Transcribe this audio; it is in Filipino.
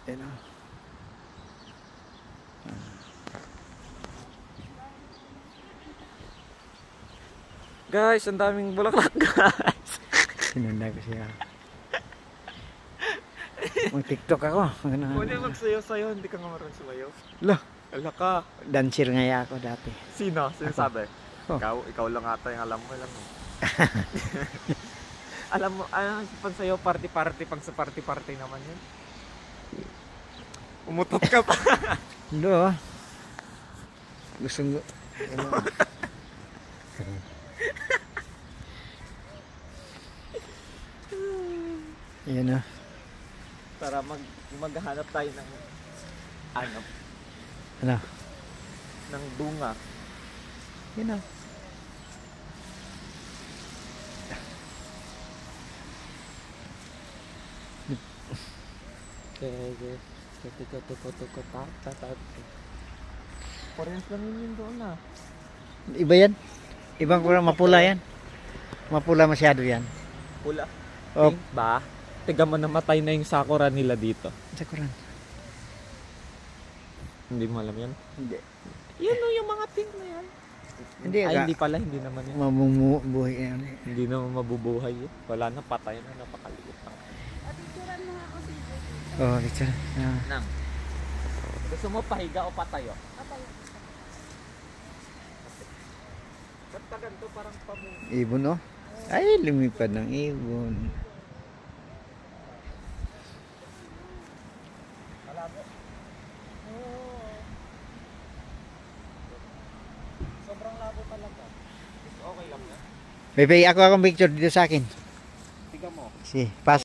Ayan o. Guys, ang daming bulaklak guys. Sinunda ko siya. Mag-tiktok ako. Pwede magsayaw-sayaw, hindi ka nga marunong sumayaw. Lah, Ala ka. dancer nga ako dati. Sino? Sinasabi? Oh. Ikaw lang ata yung alam mo lang. Alam mo, pansayaw party-party, pang sa party-party naman yun. Umutot ka pa. Lo. Gusto mo. Ayan na. Para maghanap tayo ng ano, Ano? ng bunga. Ayan na. Parehas lang yun doon na. Iba yan? Ibang kurang mapula yan. Mapula masyado yan. Pula. Oh. Pink ba? Tiga mo namatay na yung sakura nila dito. Sa kuran. Hindi mo alam yan? Hindi. Yun o, yung mga pink na yan. Hindi, Ay, hindi pala, hindi naman yan. mamumuhay yan. Hindi naman mabubuhay yun. Wala na, patay na, napakaliit na. Picturean mo nga ako si Jay. Oh, picture. Nang, gusto mo pahiga o patayo? Kapag Ba't ka ganito parang pamungo? Ibon oh. Ay, lumipad ng ibon. Malabo. Sobrang labo talaga. Okay lang yan. Bebe, ako akong picture dito sa akin. Tiga mo. Si, pas.